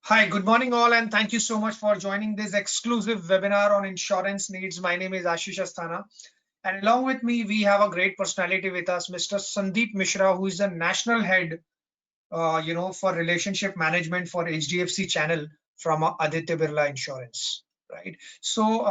Hi, good morning all, and thank you so much for joining this exclusive webinar on insurance needs. My name is Ashish Asthana, and along with me, we have a great personality with us, Mr. Sandeep Mishra, who is the national head, for relationship management for HDFC channel from Aditya Birla Insurance. Right. So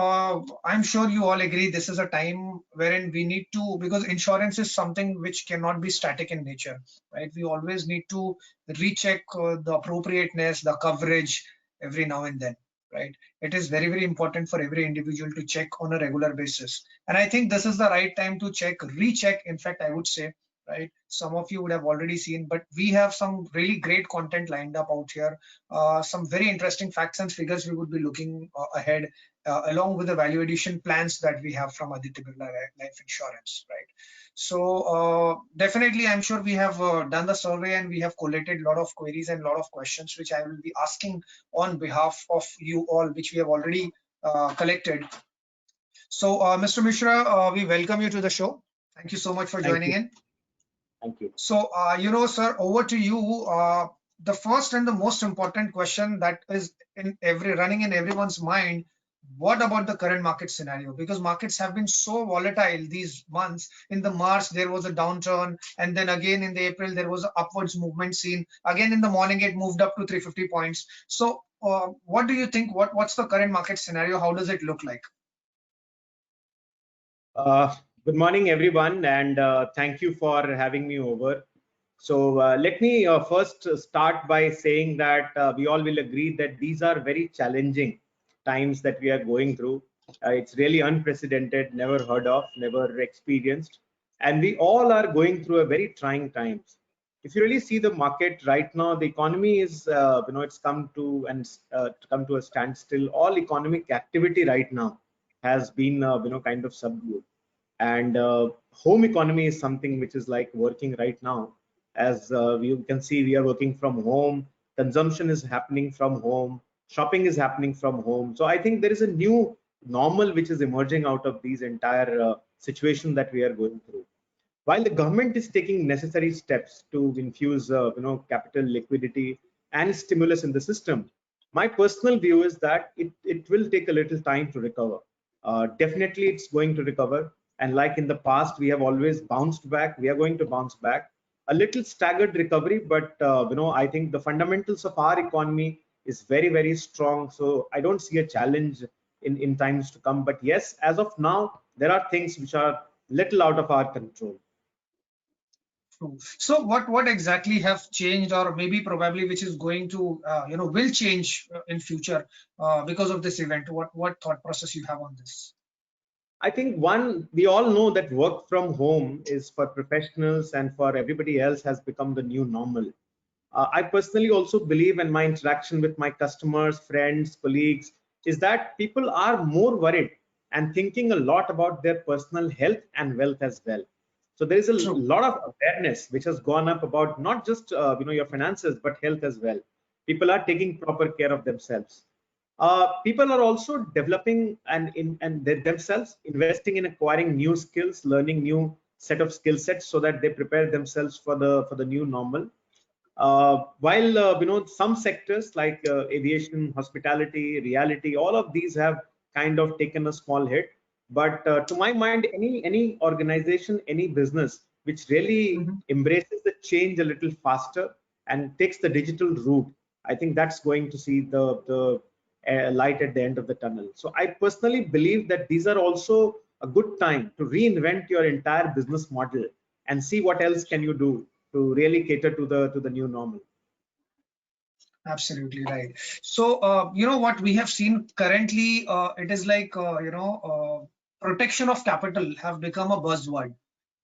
I'm sure you all agree this is a time wherein we need to, because insurance is something which cannot be static in nature, right? We always need to recheck the appropriateness, the coverage every now and then, right? It is very, very important for every individual to check on a regular basis. And I think this is the right time to check, recheck, in fact, I would say, right? Some of you would have already seen, but we have some really great content lined up out here. Some very interesting facts and figures we would be looking ahead, along with the value addition plans that we have from Aditya Birla Life Insurance, right? So definitely, I'm sure we have done the survey and we have collated a lot of queries and a lot of questions, which I will be asking on behalf of you all, which we have already collected. So, Mr. Mishra, we welcome you to the show. Thank you so much for joining in. Thank you. So, sir, over to you. The first and the most important question that is running in everyone's mind: what about the current market scenario? Because markets have been so volatile these months. In the March, there was a downturn, and then again in the April, there was an upwards movement seen. Again in the morning, it moved up to 350 points. So, what do you think? What's the current market scenario? How does it look like? Good morning, everyone, and thank you for having me over. So let me first start by saying that we all will agree that these are very challenging times that we are going through. It's really unprecedented, never heard of, never experienced, and we all are going through a very trying times. If you really see the market right now, the economy is, it's come to a standstill. All economic activity right now has been, kind of subdued, and home economy is something which is like working right now. As you can see, we are working from home, consumption is happening from home, shopping is happening from home. So I think there is a new normal which is emerging out of these entire situation that we are going through. While the government is taking necessary steps to infuse capital, liquidity and stimulus in the system, my personal view is that it will take a little time to recover. Definitely it's going to recover, and like in the past we have always bounced back, we are going to bounce back. A little staggered recovery, but I think the fundamentals of our economy is very, very strong, so I don't see a challenge in times to come. But yes, as of now there are things which are little out of our control. So what exactly have changed, or maybe probably which is going to will change in future because of this event? What thought process you have on this? I think one, we all know that work from home is for professionals and for everybody else has become the new normal. I personally also believe, in my interaction with my customers, friends, colleagues, is that people are more worried and thinking a lot about their personal health and wealth as well. So there is a True. lot of awareness which has gone up about not just your finances but health as well. People are taking proper care of themselves. People are also developing themselves, investing in acquiring new skills, learning new set of skill sets so that they prepare themselves for the new normal. While some sectors like aviation, hospitality, reality, all of these have kind of taken a small hit. But to my mind, any organization, any business which really embraces the change a little faster and takes the digital route, I think that's going to see the light at the end of the tunnel. So I personally believe that these are also a good time to reinvent your entire business model and see what else can you do to really cater to the new normal. Absolutely right. So what we have seen currently, it is like protection of capital have become a buzzword,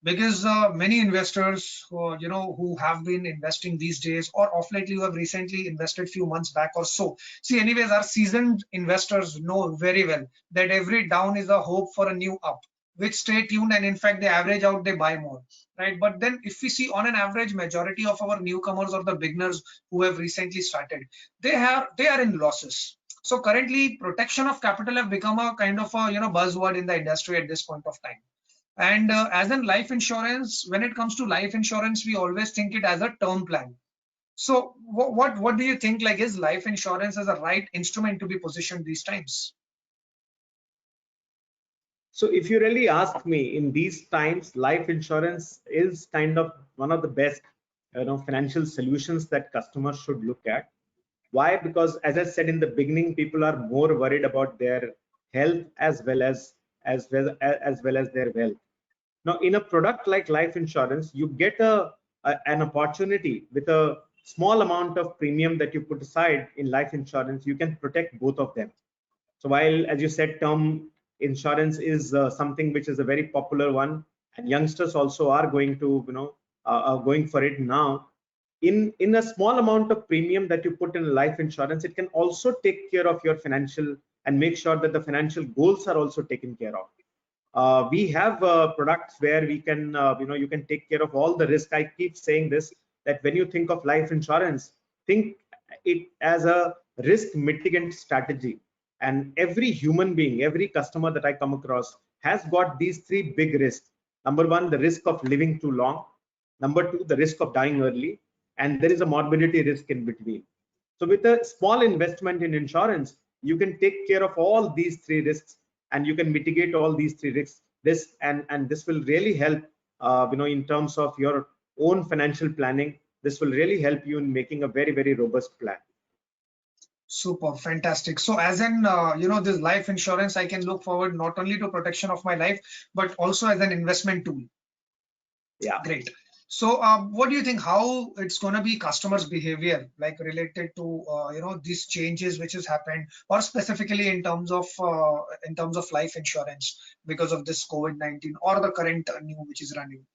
because many investors who have been investing these days, or of lately who have recently invested few months back or so, see, anyways, our seasoned investors know very well that every down is a hope for a new up, which stay tuned, and in fact they average out, they buy more, right? But then if we see on an average, majority of our newcomers or the beginners who have recently started, they are in losses. So currently protection of capital have become a kind of a buzzword in the industry at this point of time. And as in life insurance, when it comes to life insurance, we always think it as a term plan. So what do you think, like, is life insurance as a right instrument to be positioned these times? So if you really ask me, in these times, life insurance is kind of one of the best, financial solutions that customers should look at. Why? Because as I said in the beginning, people are more worried about their health as well as their wealth. Now, in a product like life insurance, you get an opportunity with a small amount of premium that you put aside in life insurance. You can protect both of them. So while, as you said, term insurance is something which is a very popular one, and youngsters also are going to, are going for it now. In a small amount of premium that you put in life insurance, it can also take care of your financial and make sure that the financial goals are also taken care of. We have products where we can, you can take care of all the risk. I keep saying this, that when you think of life insurance, think it as a risk mitigant strategy. And every human being, every customer that I come across has got these three big risks. Number one, the risk of living too long. Number two, the risk of dying early. And there is a morbidity risk in between. So with a small investment in insurance, you can take care of all these three risks, and you can mitigate all these three risks. And this will really help, in terms of your own financial planning. This will really help you in making a very, very robust plan. Super fantastic. So as in, this life insurance, I can look forward not only to protection of my life, but also as an investment tool. Yeah. Great. So what do you think, how it's going to be customers' behavior, like related to, these changes which has happened, or specifically in terms of life insurance because of this COVID-19 or the current new which is running?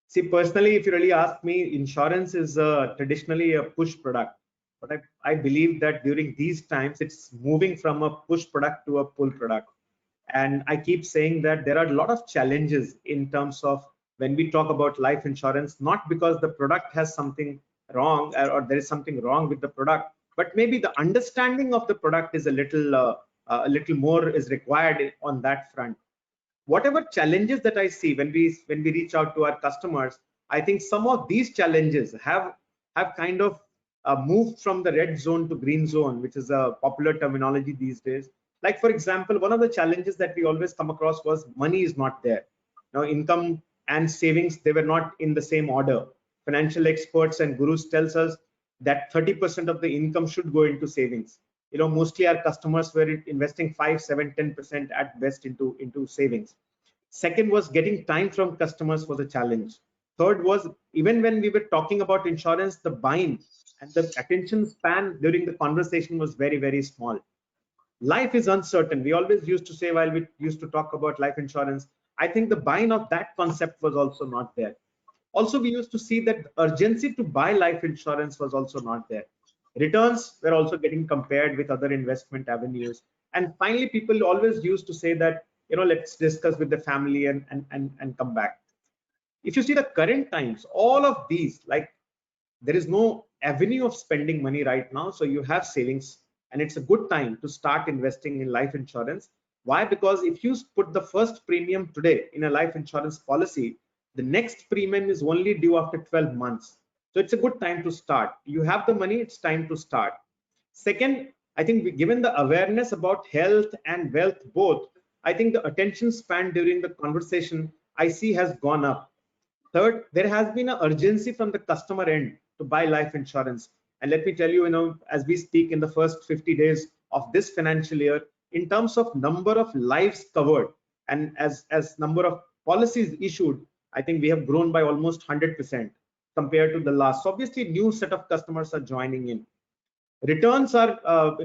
See, personally, if you really ask me, insurance is traditionally a push product. But I believe that during these times, it's moving from a push product to a pull product. And I keep saying that there are a lot of challenges in terms of when we talk about life insurance, not because the product has something wrong, or there is something wrong with the product, but maybe the understanding of the product is a little more is required on that front. Whatever challenges that I see when we reach out to our customers, I think some of these challenges have kind of moved from the red zone to green zone, which is a popular terminology these days. Like, for example, one of the challenges that we always come across was money is not there. Now, income and savings, they were not in the same order. Financial experts and gurus tells us that 30% of the income should go into savings. Mostly our customers were investing 5, 7, 10% at best into savings. Second was getting time from customers was a challenge. Third was, even when we were talking about insurance, the buying and the attention span during the conversation was very, very small. Life is uncertain. We always used to say, while we used to talk about life insurance, I think the buying of that concept was also not there. Also, we used to see that urgency to buy life insurance was also not there. Returns were also getting compared with other investment avenues. And finally, people always used to say that, let's discuss with the family and come back. If you see the current times, all of these, like, there is no avenue of spending money right now. So you have savings, and it's a good time to start investing in life insurance. Why? Because if you put the first premium today in a life insurance policy, the next premium is only due after 12 months. So it's a good time to start. You have the money, it's time to start. Second, I think given the awareness about health and wealth both, I think the attention span during the conversation I see has gone up. Third, there has been an urgency from the customer end to buy life insurance. And let me tell you, as we speak in the first 50 days of this financial year, in terms of number of lives covered and as number of policies issued, I think we have grown by almost 100% compared to the last. So obviously, new set of customers are joining in. Returns are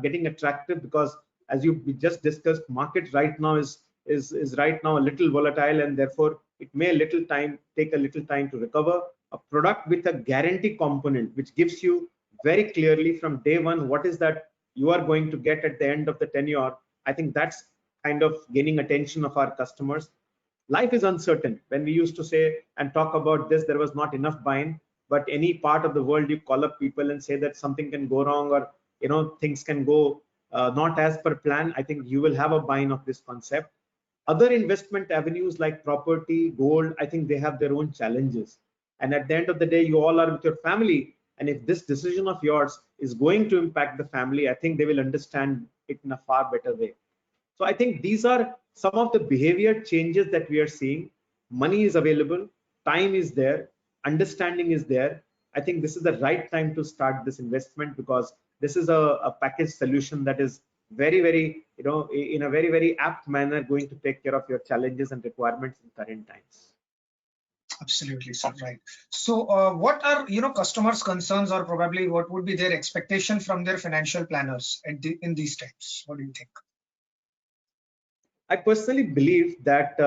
getting attractive because, as we just discussed, market right now is right now a little volatile, and therefore it may take a little time to recover. A product with a guarantee component, which gives you very clearly from day one what is that you are going to get at the end of the tenure, I think that's kind of gaining attention of our customers. Life is uncertain. When we used to say and talk about this, there was not enough buying. But any part of the world, you call up people and say that something can go wrong, or things can go not as per plan, I think you will have a buy-in of this concept. Other investment avenues like property, gold, I think they have their own challenges. and at the end of the day, you all are with your family. And if this decision of yours is going to impact the family, I think they will understand it in a far better way. So I think these are some of the behavior changes that we are seeing. Money is available, time is there, understanding is there. I think this is the right time to start this investment, because this is a package solution that is very, in a very apt manner going to take care of your challenges and requirements in current times. Absolutely, sir. Right. So, what are customers' concerns, or probably what would be their expectation from their financial planners in these times? What do you think? I personally believe that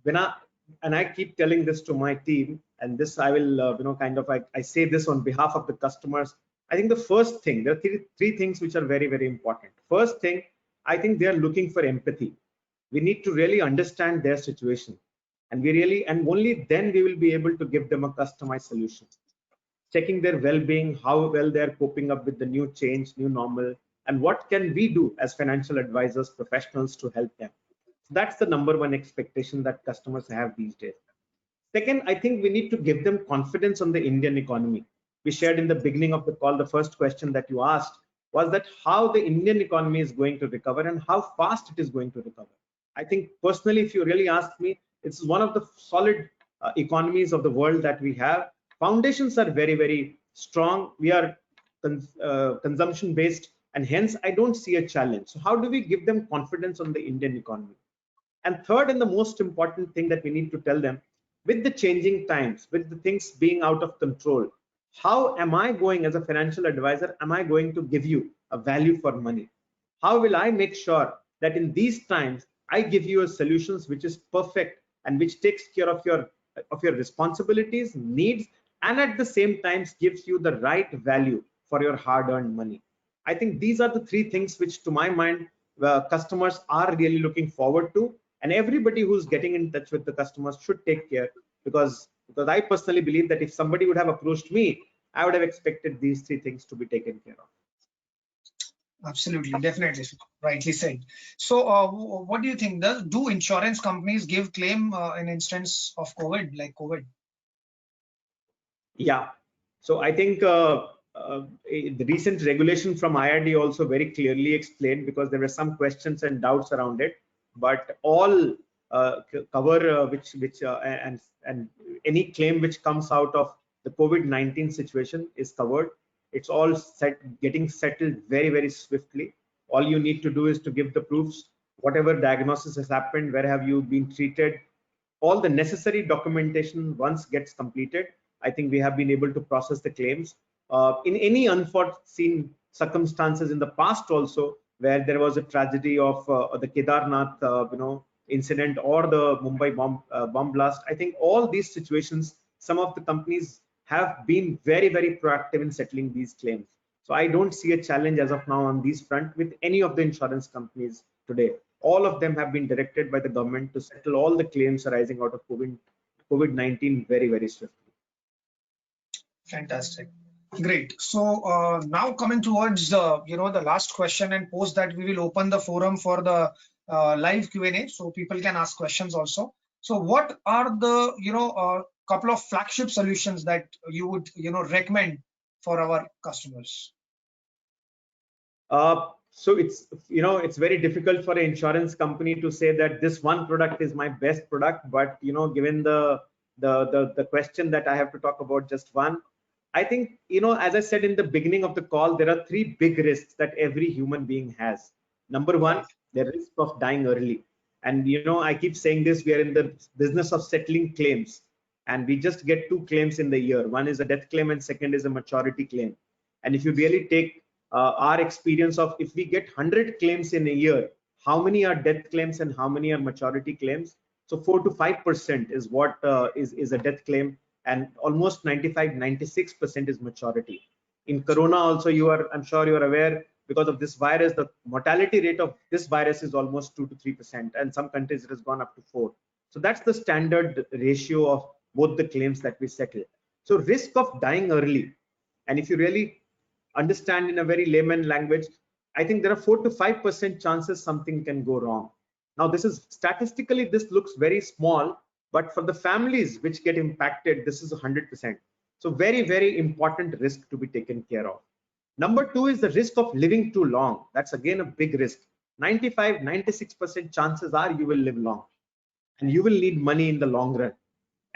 when I keep telling this to my team, and this I will I say this on behalf of the customers. I think the first thing, there are three things which are very important. First thing, I think they are looking for empathy. We need to really understand their situation, and only then we will be able to give them a customized solution, checking their well-being, how well they're coping up with the new change, new normal, and what can we do as financial advisors, professionals, to help them. So that's the number one expectation that customers have these days. Second, I think we need to give them confidence on the Indian economy. We shared in the beginning of the call, the first question that you asked was that how the Indian economy is going to recover and how fast it is going to recover. I think personally, if you really ask me, it's one of the solid economies of the world that we have. Foundations are very strong. We are consumption based, and hence I don't see a challenge. So how do we give them confidence on the Indian economy? And third, and the most important thing that we need to tell them, with the changing times, with the things being out of control, how am I going, as a financial advisor, am I going to give you a value for money? How will I make sure that in these times I give you a solutions which is perfect and which takes care of your responsibilities, needs, and at the same time gives you the right value for your hard-earned money? I think these are the three things which, to my mind, customers are really looking forward to, and everybody who's getting in touch with the customers should take care, because I personally believe that if somebody would have approached me, I would have expected these three things to be taken care of. Absolutely, definitely, rightly said. So, what do you think? Do insurance companies give claim in instance of COVID, like COVID? Yeah. So I think the recent regulation from IRD also very clearly explained, because there were some questions and doubts around it. But all cover and any claim which comes out of the COVID-19 situation is covered. It's all getting settled very swiftly. All you need to do is to give the proofs, whatever diagnosis has happened, where have you been treated, all the necessary documentation once gets completed. I think we have been able to process the claims. In any unforeseen circumstances in the past also, where there was a tragedy of the Kedarnath incident or the Mumbai bomb blast, I think all these situations, some of the companies have been very proactive in settling these claims. So I don't see a challenge as of now on these front with any of the insurance companies today. All of them have been directed by the government to settle all the claims arising out of COVID-19 very swiftly. Fantastic. Great. So now coming towards the last question, and post that we will open the forum for the live Q&A, so people can ask questions also. So what are the couple of flagship solutions that you would recommend for our customers? So it's very difficult for an insurance company to say that this one product is my best product, but given the question that I have to talk about just one, I think, as I said in the beginning of the call, there are three big risks that every human being has. Number one, the risk of dying early. And I keep saying this, we are in the business of settling claims, and we just get two claims in the year. One is a death claim and second is a maturity claim. And if you really take our experience of, if we get 100 claims in a year, how many are death claims and how many are maturity claims? So 4 to 5% is what is a death claim, and almost 96% is maturity. In Corona also, I'm sure you are aware, because of this virus, the mortality rate of this virus is almost 2 to 3%, and some countries it has gone up to 4. So that's the standard ratio of both the claims that we settle. So risk of dying early, and if you really understand in a very layman language, I think there are 4 to 5% chances something can go wrong. Now, this is statistically, this looks very small, But for the families which get impacted, this is 100%. So very, very important risk to be taken care of. Number two is the risk of living too long. That's again a big risk. 95, 96% chances are you will live long, and you will need money in the long run.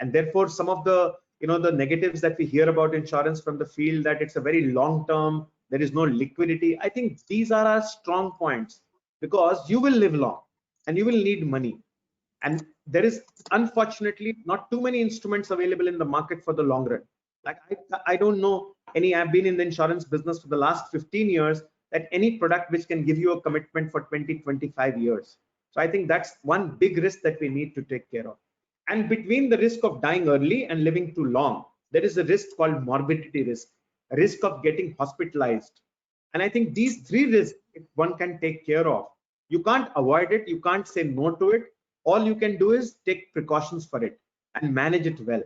And therefore, some of the the negatives that we hear about insurance from the field, that it's a very long term, there is no liquidity. I think these are our strong points, because you will live long and you will need money. And there is unfortunately not too many instruments available in the market for the long run. Like I don't know any. I've been in the insurance business for the last 15 years, that any product which can give you a commitment for 20, 25 years. So I think that's one big risk that we need to take care of. And between the risk of dying early and living too long, there is a risk called morbidity risk, a risk of getting hospitalized. And I think these three risks, if one can take care of, you can't avoid it, you can't say no to it. All you can do is take precautions for it and manage it well.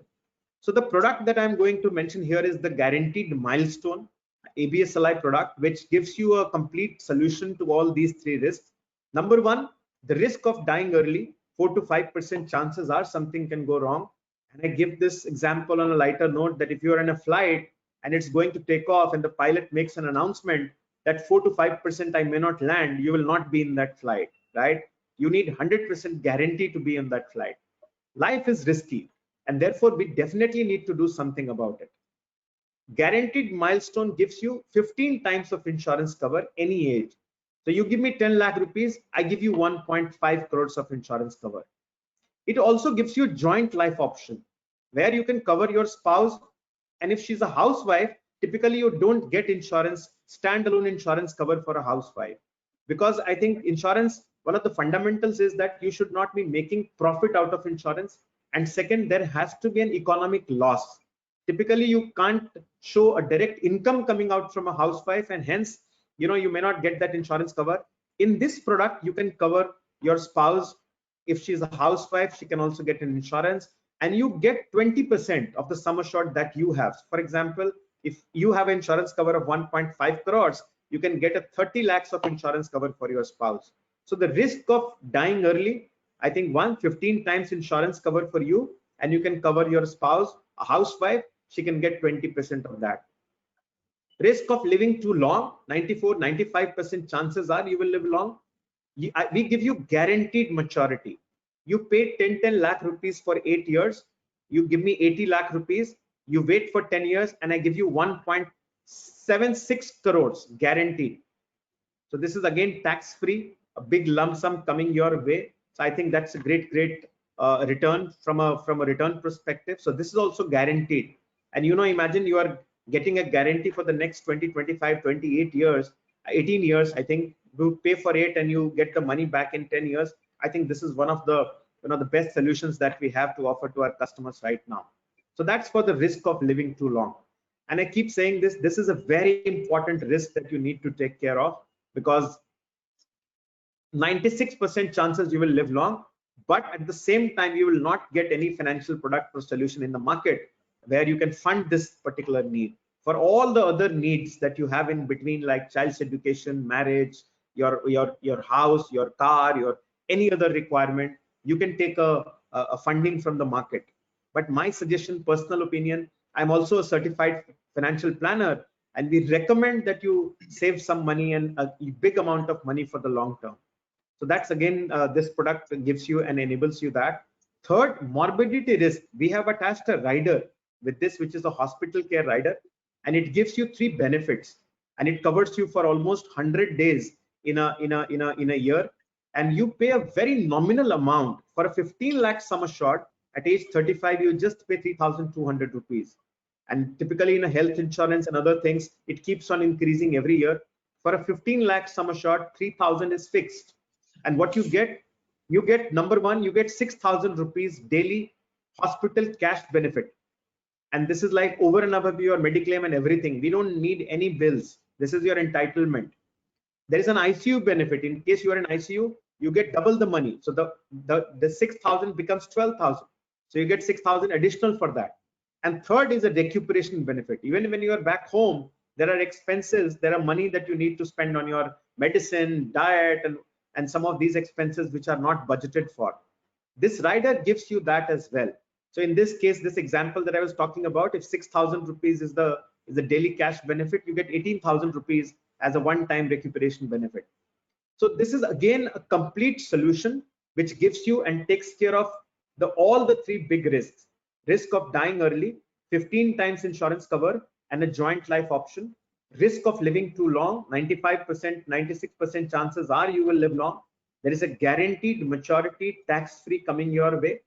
So the product that I'm going to mention here is the guaranteed milestone ABSLI product, which gives you a complete solution to all these three risks. Number one, the risk of dying early, 4 to 5% chances are something can go wrong. And I give this example on a lighter note, that if you're in a flight and it's going to take off and the pilot makes an announcement that 4 to 5% I may not land, you will not be in that flight, right? You need 100% guarantee to be in that flight. Life is risky, and therefore we definitely need to do something about it. Guaranteed milestone gives you 15 times of insurance cover any age. So you give me 10 lakh rupees, I give you 1.5 crores of insurance cover. It also gives you joint life option, where you can cover your spouse. And if she's a housewife, typically you don't get insurance, standalone insurance cover for a housewife, because I think insurance, one of the fundamentals is that you should not be making profit out of insurance. And second, there has to be an economic loss. Typically you can't show a direct income coming out from a housewife, and hence you may not get that insurance cover. In this product, you can cover your spouse. If she's a housewife, she can also get an insurance, and you get 20% of the sum assured that you have. For example, if you have insurance cover of 1.5 crores, you can get a 30 lakhs of insurance cover for your spouse. So the risk of dying early, I think 15 times insurance cover for you, and you can cover your spouse, a housewife, she can get 20% of that. Risk of living too long, 94, 95% chances are you will live long. We give you guaranteed maturity. You pay 10 lakh rupees for 8 years. You give me 80 lakh rupees. You wait for 10 years, and I give you 1.76 crores guaranteed. So this is again tax free, a big lump sum coming your way. So I think that's a great return from a return perspective. So this is also guaranteed. And imagine you are getting a guarantee for the next 20, 25, 28 years, 18 years. I think you pay for it and you get the money back in 10 years. I think this is one of the the best solutions that we have to offer to our customers right now. So that's for the risk of living too long. And I keep saying this is a very important risk that you need to take care of, because 96% chances you will live long, but at the same time you will not get any financial product or solution in the market where you can fund this particular need. For all the other needs that you have in between, like child's education, marriage, your house, your car, your any other requirement, you can take a funding from the market. But my suggestion, personal opinion, I'm also a certified financial planner, and we recommend that you save some money, and a big amount of money for the long term. So that's again, this product gives you and enables you that. Third, morbidity risk. We have attached a rider with this, which is a hospital care rider, and it gives you 3 benefits, and it covers you for almost 100 days in a year, and you pay a very nominal amount. For a 15 lakh sum assured at age 35, you just pay 3,200 rupees. And typically in a health insurance and other things, it keeps on increasing every year. For a 15 lakh sum assured, 3,000 is fixed. And what you get number one, you get 6,000 rupees daily hospital cash benefit. And this is like over and above your Mediclaim and everything. We don't need any bills. This is your entitlement. There is an ICU benefit. In case you are in ICU, you get double the money. So the 6,000 becomes 12,000. So you get 6,000 additional for that. And third is a recuperation benefit. Even when you are back home, there are expenses, there are money that you need to spend on your medicine, diet, and some of these expenses which are not budgeted for. This rider gives you that as well. So in this case, this example that I was talking about, if 6,000 rupees is the daily cash benefit, you get 18,000 rupees as a one-time recuperation benefit. So this is again a complete solution which gives you and takes care of all the three big risks: risk of dying early, 15 times insurance cover, and a joint life option; risk of living too long, 95%, 96% chances are you will live long. There is a guaranteed maturity tax-free coming your way.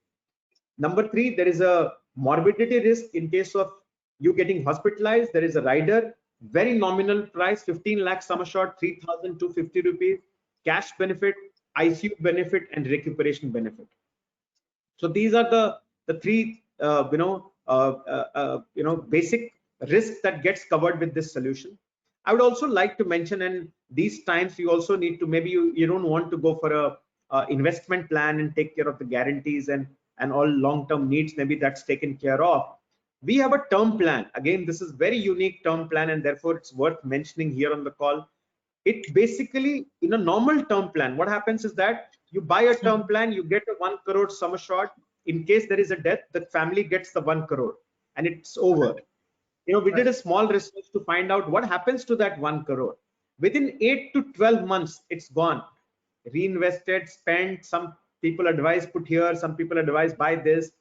Number three, there is a morbidity risk in case of you getting hospitalized. There is a rider, very nominal price, 15 lakh sum assured, 3,250 rupees, cash benefit, ICU benefit, and recuperation benefit. So these are the three basic risks that gets covered with this solution. I would also like to mention, and these times you also need to, maybe you don't want to go for a investment plan and take care of the guarantees and all long-term needs, maybe that's taken care of. We have a term plan. Again, this is very unique term plan, and therefore it's worth mentioning here on the call. It basically, in a normal term plan, what happens is that you buy a term plan, you get a 1 crore sum assured. In case there is a death, the family gets the 1 crore and it's over. We did a small research to find out what happens to that 1 crore. Within 8 to 12 months, it's gone. Reinvested, spent, some people advise put here, some people advise buy this.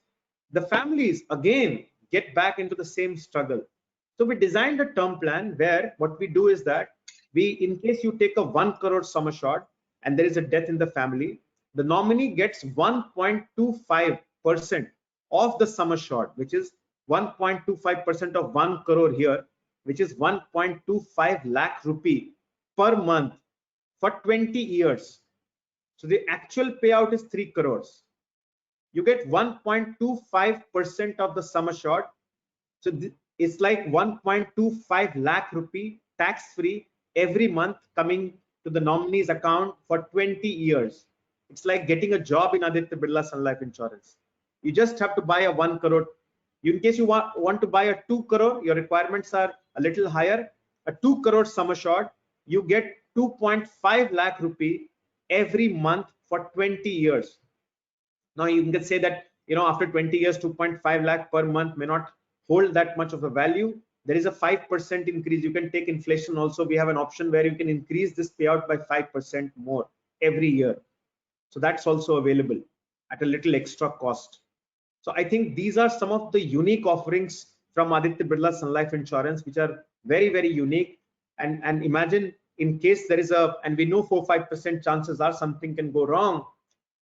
The families again get back into the same struggle. So we designed a term plan where what we do is that in case you take a 1 crore sum assured and there is a death in the family, the nominee gets 1.25% of the sum assured, which is 1.25% of 1 crore here, which is 1.25 lakh rupee per month for 20 years. So the actual payout is 3 crores. You get 1.25% of the sum assured. So it's like 1.25 lakh rupee tax-free every month coming to the nominee's account for 20 years. It's like getting a job in Aditya Birla Sunlife Insurance. You just have to buy a 1 crore. In case you want to buy a 2 crore, your requirements are a little higher. A 2 crore sum assured, you get 2.5 lakh rupee every month for 20 years. Now you can say that, after 20 years, 2.5 lakh per month may not hold that much of a value. There is a 5% increase. You can take inflation also. We have an option where you can increase this payout by 5% more every year. So that's also available at a little extra cost. So I think these are some of the unique offerings from Aditya Birla Sunlife Insurance, which are very, very unique. And imagine, in case there is and we know 4-5% chances are something can go wrong.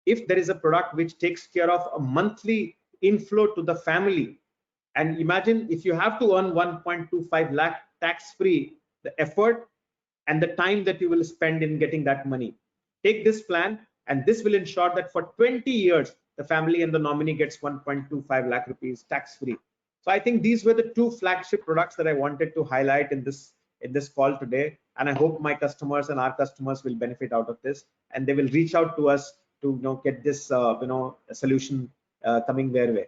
If there is a product which takes care of a monthly inflow to the family, and imagine if you have to earn 1.25 lakh tax-free, the effort and the time that you will spend in getting that money. Take this plan, and this will ensure that for 20 years, the family and the nominee gets 1.25 lakh rupees tax-free. So I think these were the two flagship products that I wanted to highlight in this call today. And I hope my customers and our customers will benefit out of this, and they will reach out to us to get this solution coming their way.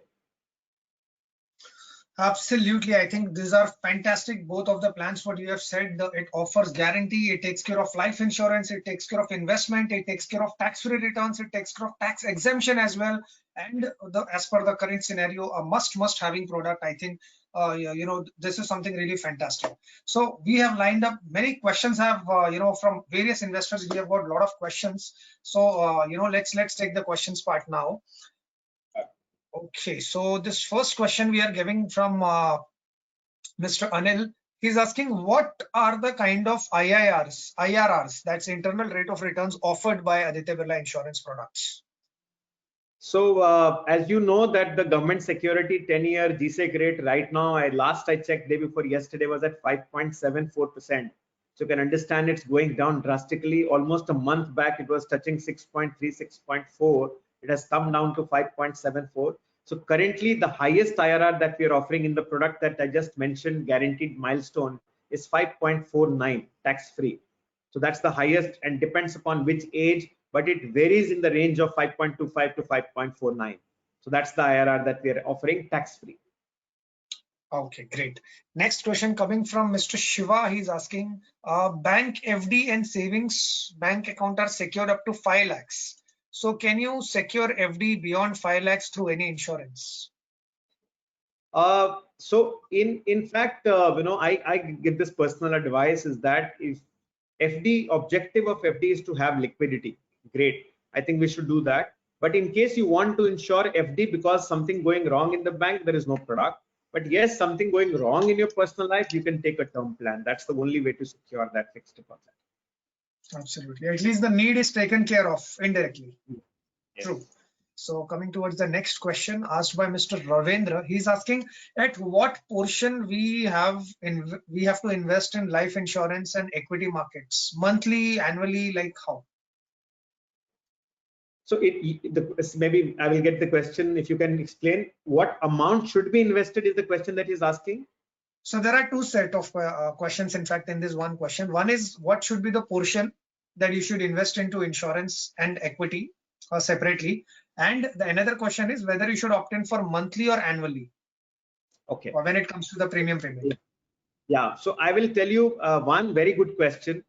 Absolutely. I think these are fantastic. Both of the plans, what you have said, it offers guarantee, it takes care of life insurance, it takes care of investment, it takes care of tax-free returns, it takes care of tax exemption as well. And as per the current scenario, a must having product. I think, this is something really fantastic. So we have lined up many questions have, from various investors. We have got a lot of questions. So, let's take the questions part now. Okay, so this first question we are giving from Mr. Anil. He's asking, what are the kind of IRRs, that's internal rate of returns, offered by Aditya Birla Insurance products? So as you know that the government security 10-year GSEC rate right now, last I checked day before yesterday, was at 5.74%. So you can understand it's going down drastically. Almost a month back, it was touching 6.3, 6.4. It has come down to 5.74. So currently the highest IRR that we are offering in the product that I just mentioned, guaranteed milestone, is 5.49 tax-free. So that's the highest, and depends upon which age, but it varies in the range of 5.25 to 5.49. So that's the IRR that we are offering tax-free. Okay, great. Next question coming from Mr. Shiva. He's asking, bank FD and savings bank account are secured up to 5 lakhs. So can you secure FD beyond 5 lakhs through any insurance? So in fact, I give this personal advice is that if FD objective of FD is to have liquidity, great. I think we should do that. But in case you want to insure FD because something going wrong in the bank, there is no product. But yes, something going wrong in your personal life, you can take a term plan. That's the only way to secure that fixed deposit. Absolutely. At least the need is taken care of indirectly. Yes. True. So coming towards the next question asked by Mr. Ravendra, he's asking at what portion we have to invest in life insurance and equity markets, monthly, annually, like how? So maybe I will get the question. If you can explain what amount should be invested is the question that he's asking. So there are two set of questions, in fact, in this one question. One is what should be the portion that you should invest into insurance and equity separately, and the another question is whether you should opt in for monthly or annually. Okay. Or when it comes to the premium payment. Yeah. So I will tell you one very good question,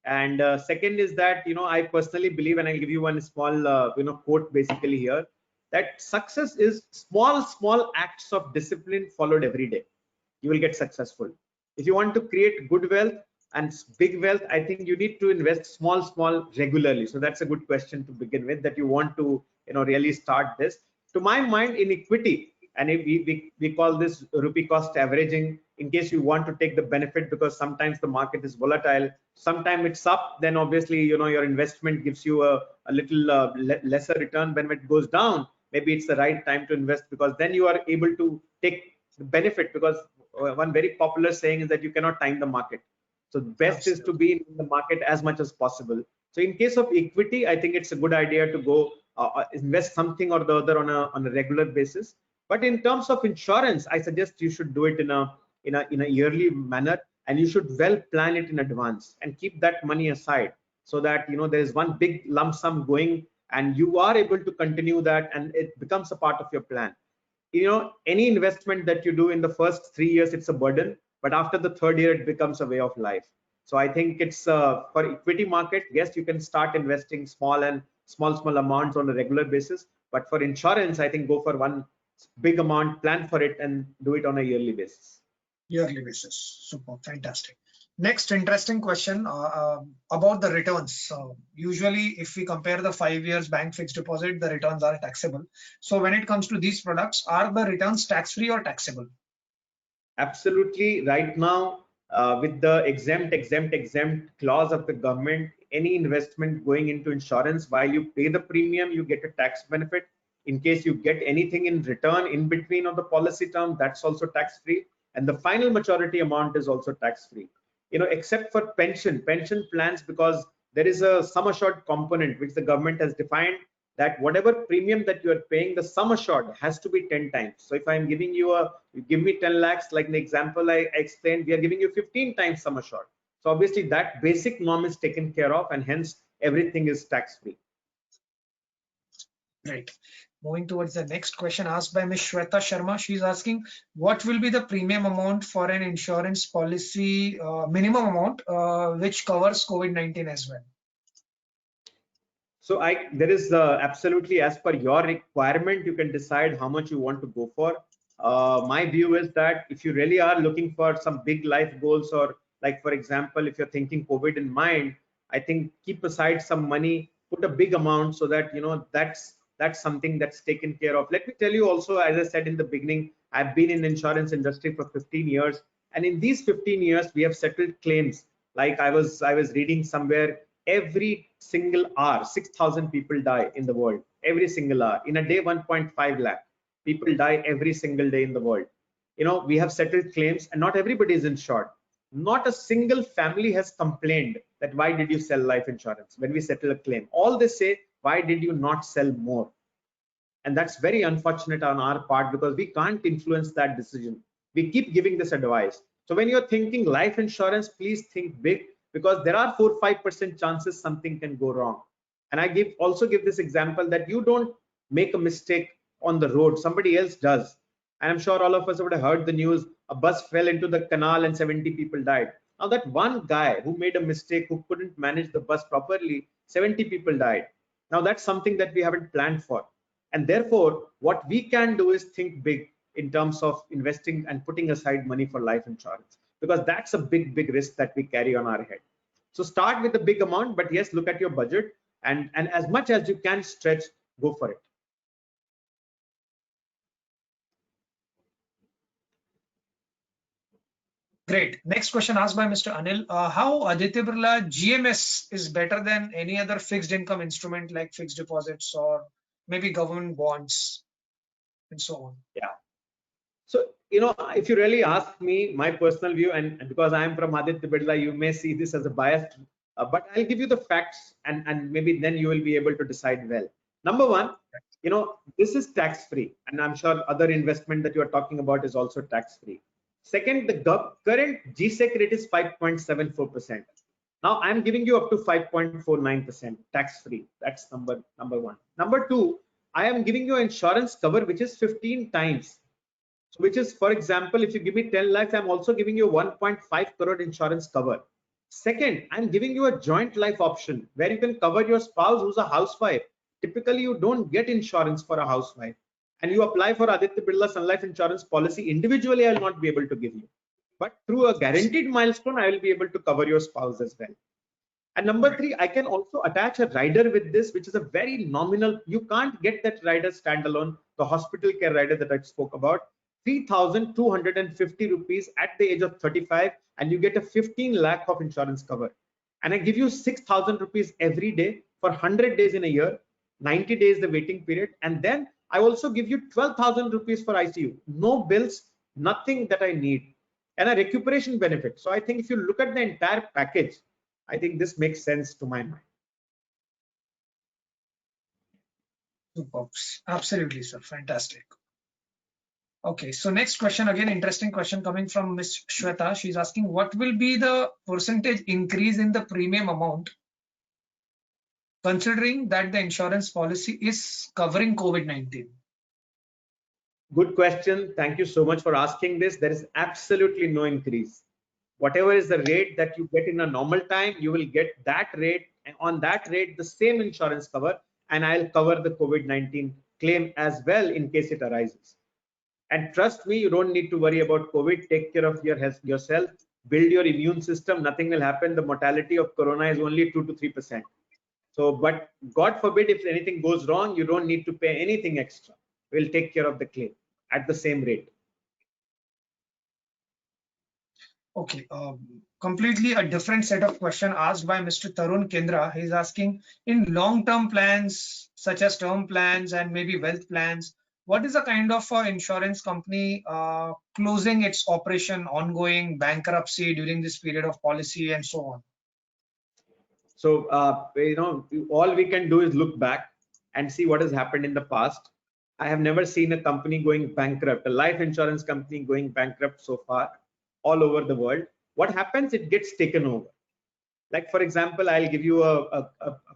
and second is that I personally believe, and I'll give you one small quote basically here, that success is small acts of discipline followed every day. You will get successful. If you want to create good wealth and big wealth, I think you need to invest small regularly. So that's a good question to begin with, that you want to really start this. To my mind, in equity, and if we call this rupee cost averaging, in case you want to take the benefit, because sometimes the market is volatile, sometimes it's up, then obviously your investment gives you a little lesser return. When it goes down, maybe it's the right time to invest, because then you are able to take the benefit, because one very popular saying is that you cannot time the market. So best is to be in the market as much as possible. So in case of equity, I think it's a good idea to go invest something or the other on a regular basis. But in terms of insurance, I suggest you should do it in a yearly manner, and you should well plan it in advance and keep that money aside, so that there is one big lump sum going and you are able to continue that, and it becomes a part of your plan. Any investment that you do in the first 3 years, it's a burden, but after the third year, it becomes a way of life. So I think it's for equity market, yes, you can start investing small amounts on a regular basis, but for insurance, I think go for one big amount, plan for it, and do it on a yearly basis. Yearly basis. Super, fantastic. Next interesting question about the returns. Usually, if we compare the 5 years bank fixed deposit, the returns are taxable. So when it comes to these products, are the returns tax-free or taxable? Absolutely. Right now, with the exempt clause of the government, any investment going into insurance, while you pay the premium, you get a tax benefit. In case you get anything in return in between of the policy term, that's also tax free, and the final maturity amount is also tax free. Except for pension plans, because there is a sum assured component which the government has defined, that whatever premium that you are paying, the sum assured has to be 10 times. So if I'm giving you you give me 10 lakhs, like the example I explained, we are giving you 15 times sum assured. So obviously that basic norm is taken care of, and hence everything is tax free. Right. Moving towards the next question asked by Ms. Shweta Sharma. She's asking, what will be the premium amount for an insurance policy, minimum amount, which covers COVID-19 as well? So there is absolutely, as per your requirement, you can decide how much you want to go for. My view is that if you really are looking for some big life goals, or like, for example, if you're thinking COVID in mind, I think keep aside some money, put a big amount, so that that's something that's taken care of. Let me tell you also, as I said in the beginning, I've been in the insurance industry for 15 years, and in these 15 years, we have settled claims. Like I was reading somewhere, every single hour 6,000 people die in the world. Every single hour, in a day 1.5 lakh people die every single day in the world. We have settled claims, and not everybody is insured. Not a single family has complained that why did you sell life insurance when we settle a claim. All they say, why did you not sell more? And that's very unfortunate on our part, because we can't influence that decision. We keep giving this advice. So when you're thinking life insurance, please think big, because there are 4-5% chances something can go wrong. And I also give this example that you don't make a mistake on the road, somebody else does. And I'm sure all of us would have heard the news, a bus fell into the canal and 70 people died. Now that one guy who made a mistake, who couldn't manage the bus properly, 70 people died. Now that's something that we haven't planned for. And therefore, what we can do is think big in terms of investing and putting aside money for life insurance, because that's a big, big risk that we carry on our head. So start with a big amount, but yes, look at your budget and as much as you can stretch, go for it. Great. Next question asked by Mr. Anil. How Aditya Birla GMS is better than any other fixed income instrument like fixed deposits or maybe government bonds and so on? Yeah. So, if you really ask me, my personal view, and because I am from Aditya Birla, you may see this as a bias, but I'll give you the facts, and maybe then you will be able to decide well. Number one, this is tax free, and I'm sure other investment that you are talking about is also tax free. Second, the current GSEC rate is 5.74%. Now I'm giving you up to 5.49% tax free. That's number one. Number two, I am giving you insurance cover which is 15 times. So which is, for example, if you give me 10 lakhs, I'm also giving you 1.5 crore insurance cover. Second, I'm giving you a joint life option where you can cover your spouse who's a housewife. Typically, you don't get insurance for a housewife, and you apply for Aditya Birla Sunlife Insurance policy individually. I will not be able to give you, but through a guaranteed milestone, I will be able to cover your spouse as well. And number three, I can also attach a rider with this, which is a very nominal. You can't get that rider standalone, the hospital care rider that I spoke about. 3,250 rupees at the age of 35, and you get a 15 lakh of insurance cover. And I give you 6,000 rupees every day for 100 days in a year, 90 days the waiting period, and then I also give you 12,000 rupees for ICU, no bills, nothing that I need, and a recuperation benefit. So I think if you look at the entire package, I think this makes sense to my mind. Superb. Absolutely, sir. Fantastic. Okay, so next question, again, interesting question coming from Ms. Shweta. She's asking, what will be the percentage increase in the premium amount considering that the insurance policy is covering COVID-19? Good question. Thank you so much for asking this. There is absolutely no increase. Whatever is the rate that you get in a normal time, you will get that rate, and on that rate, the same insurance cover, and I'll cover the COVID-19 claim as well in case it arises. And trust me, you don't need to worry about COVID. Take care of your health yourself. Build your immune system. Nothing will happen. The mortality of corona is only 2 to 3%. So, but God forbid, if anything goes wrong, you don't need to pay anything extra. We'll take care of the claim at the same rate. Okay, completely a different set of question asked by Mr. Tarun Kendra. He's asking, in long-term plans such as term plans and maybe wealth plans, what is the kind of insurance company closing its operation, ongoing bankruptcy during this period of policy and so on? So, all we can do is look back and see what has happened in the past. I have never seen a company going bankrupt, a life insurance company going bankrupt so far all over the world. What happens? It gets taken over. Like, for example, I'll give you a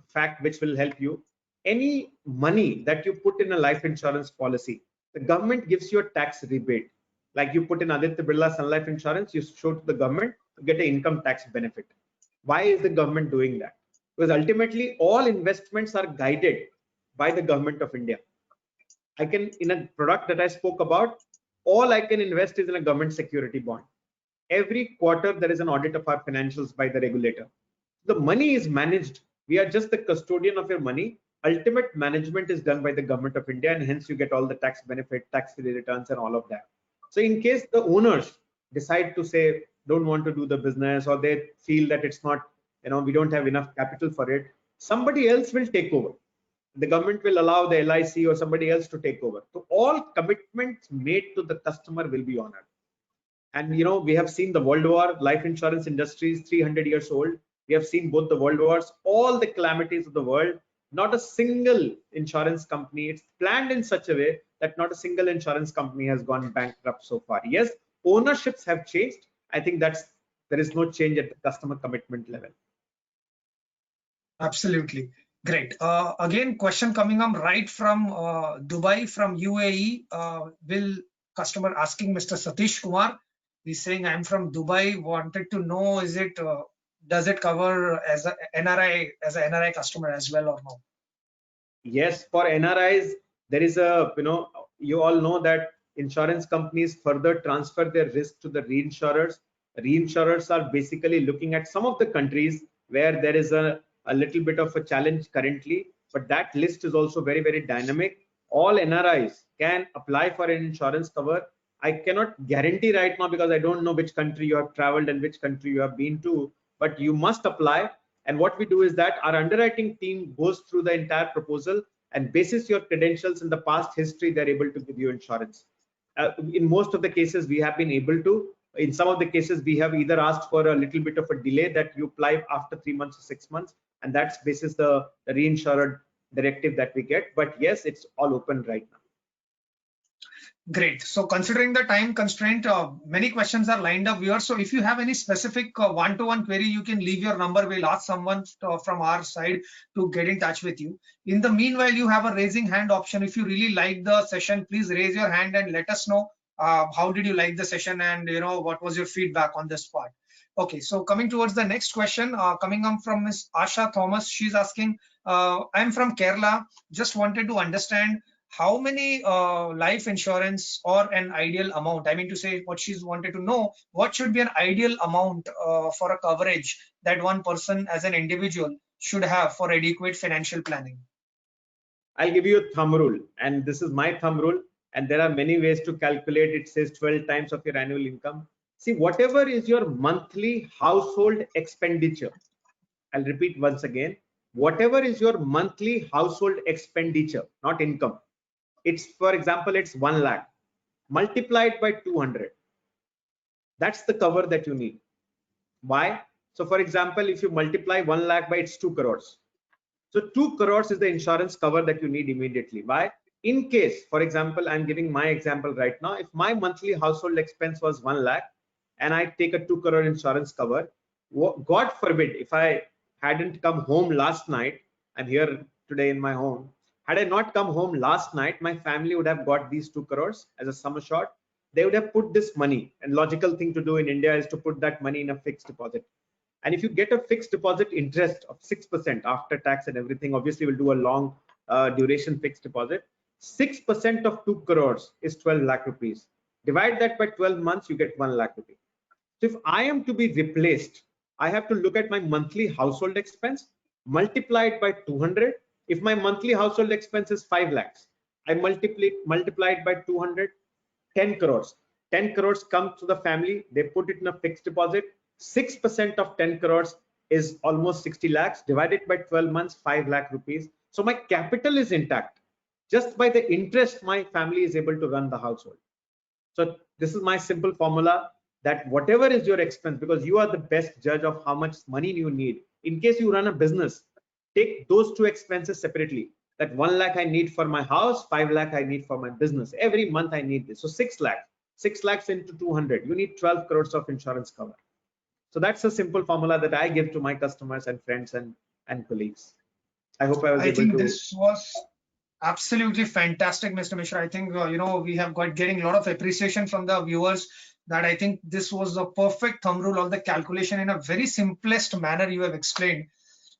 fact which will help you. Any money that you put in a life insurance policy, the government gives you a tax rebate. Like you put in Aditya Birla Sun Life Insurance, you show to the government to get an income tax benefit. Why is the government doing that? Because ultimately all investments are guided by the government of India. I can, in a product that I spoke about, all I can invest is in a government security bond. Every quarter there is an audit of our financials by the regulator. The money is managed. We are just the custodian of your money. Ultimate management is done by the government of India, and hence you get all the tax benefit, tax free returns, and all of that. So in case the owners decide to say don't want to do the business, or they feel that it's not, we don't have enough capital for it, somebody else will take over. The government will allow the LIC or somebody else to take over. So all commitments made to the customer will be honored. And we have seen the World War. Life insurance industry is 300 years old. We have seen both the world wars, all the calamities of the world. Not a single insurance company, it's planned in such a way that not a single insurance company has gone bankrupt so far. Yes, ownerships have changed. I think there is no change at the customer commitment level. Absolutely. Great. Again, question coming up right from Dubai, from UAE. Will customer asking Mr. Satish Kumar. He's saying, I'm from Dubai, wanted to know, is it does it cover as a NRI customer as well or no? Yes, for NRIs, there is a, you all know that insurance companies further transfer their risk to the reinsurers. Reinsurers are basically looking at some of the countries where there is a little bit of a challenge currently, but that list is also very, very dynamic. All NRIs can apply for an insurance cover. I cannot guarantee right now because I don't know which country you have traveled and which country you have been to, but you must apply. And what we do is that our underwriting team goes through the entire proposal, and basis your credentials in the past history, they're able to give you insurance. In most of the cases, we have been able to. In some of the cases, we have either asked for a little bit of a delay that you apply after 3 months or 6 months, and that's basis the reinsurer directive that we get. But yes, it's all open right now. Great. So considering the time constraint, many questions are lined up here. So if you have any specific one-to-one query, you can leave your number. We'll ask someone from our side to get in touch with you. In the meanwhile, you have a raising hand option. If you really like the session, please raise your hand and let us know how did you like the session, and what was your feedback on this part. Okay, so coming towards the next question, coming up from Miss Asha Thomas. She's asking, I'm from Kerala, just wanted to understand how many life insurance or an ideal amount, I mean to say, what she's wanted to know, what should be an ideal amount for a coverage that one person as an individual should have for adequate financial planning. I'll give you a thumb rule, and this is my thumb rule, and there are many ways to calculate. It says 12 times of your annual income. See, whatever is your monthly household expenditure, I'll repeat once again, whatever is your monthly household expenditure, not income. It's, for example, it's 1 lakh multiplied by 200. That's the cover that you need. Why? So for example, if you multiply 1 lakh by its 2 crores. So 2 crores is the insurance cover that you need immediately. Why? In case, for example, I'm giving my example right now. If my monthly household expense was 1 lakh and I take a 2 crore insurance cover, God forbid, if I hadn't come home last night, I'm here today in my home. Had I not come home last night, my family would have got these 2 crores as a sum assured. They would have put this money, and logical thing to do in India is to put that money in a fixed deposit. And if you get a fixed deposit interest of 6% after tax and everything, obviously we'll do a long duration fixed deposit. 6% of 2 crores is 12 lakh rupees. Divide that by 12 months, you get 1 lakh rupees. So if I am to be replaced, I have to look at my monthly household expense, multiply it by 200. If my monthly household expense is 5 lakhs, I multiply it by 200, 10 crores. 10 crores come to the family, they put it in a fixed deposit. 6% of 10 crores is almost 60 lakhs, divided by 12 months, 5 lakh rupees. So my capital is intact. Just by the interest, my family is able to run the household. So this is my simple formula, that whatever is your expense, because you are the best judge of how much money you need. In case you run a business, take those two expenses separately. That 1 lakh I need for my house, 5 lakh I need for my business. Every month I need this. So 6 lakhs. 6 lakhs into 200. You need 12 crores of insurance cover. So that's a simple formula that I give to my customers and friends and colleagues. I hope I was able to. I think this was absolutely fantastic, Mr. Mishra. I think we have got getting a lot of appreciation from the viewers, that I think this was the perfect thumb rule of the calculation in a very simplest manner you have explained.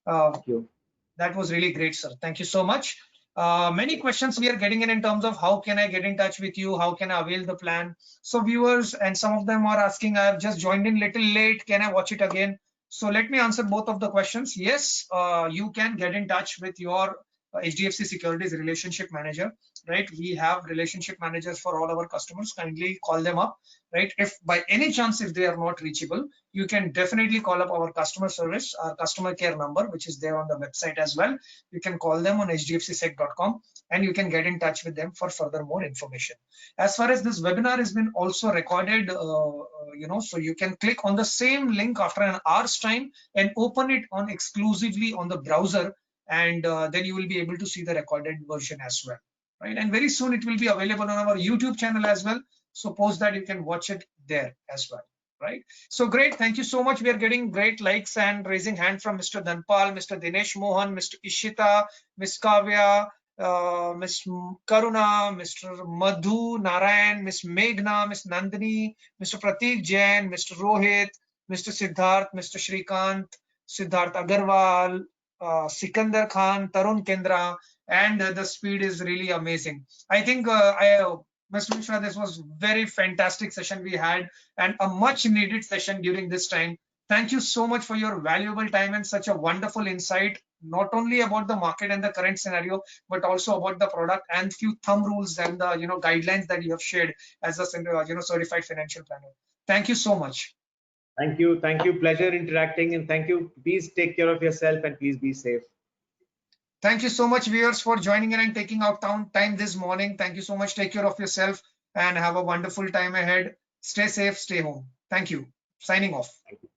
Thank you. That was really great, sir. Thank you so much. Many questions we are getting in terms of how can I get in touch with you? How can I avail the plan? So viewers, and some of them are asking, I have just joined in little late. Can I watch it again? So let me answer both of the questions. Yes, you can get in touch with your HDFC Securities relationship manager, right? We have relationship managers for all our customers. Kindly call them up, right? If by any chance, if they are not reachable, you can definitely call up our customer service, our customer care number, which is there on the website as well. You can call them on hdfcsec.com and you can get in touch with them for further more information. As far as this webinar has been also recorded, so you can click on the same link after an hour's time and open it on exclusively on the browser, and then you will be able to see the recorded version as well, right? And very soon it will be available on our YouTube channel as well. So post that you can watch it there as well, right? So great, thank you so much. We are getting great likes and raising hand from Mr. Dhanpal, Mr. Dinesh Mohan, Mr. Ishita, Ms. Kavya, Ms. Karuna, Mr. Madhu Narayan, Ms. Meghna, Ms. Nandini, Mr. Prateek Jain, Mr. Rohit, Mr. Siddharth, Mr. Shrikant, Siddharth Agarwal, Sikandar Khan, Tarun Kendra, and the speed is really amazing. I think Mr. Mishra, this was very fantastic session we had, and a much needed session during this time. Thank you so much for your valuable time and such a wonderful insight, not only about the market and the current scenario, but also about the product and few thumb rules and the guidelines that you have shared as a certified financial planner. Thank you so much. Thank you. Thank you. Pleasure interacting, and thank you. Please take care of yourself and please be safe. Thank you so much, viewers, for joining in and taking out time this morning. Thank you so much. Take care of yourself and have a wonderful time ahead. Stay safe, stay home. Thank you. Signing off. Thank you.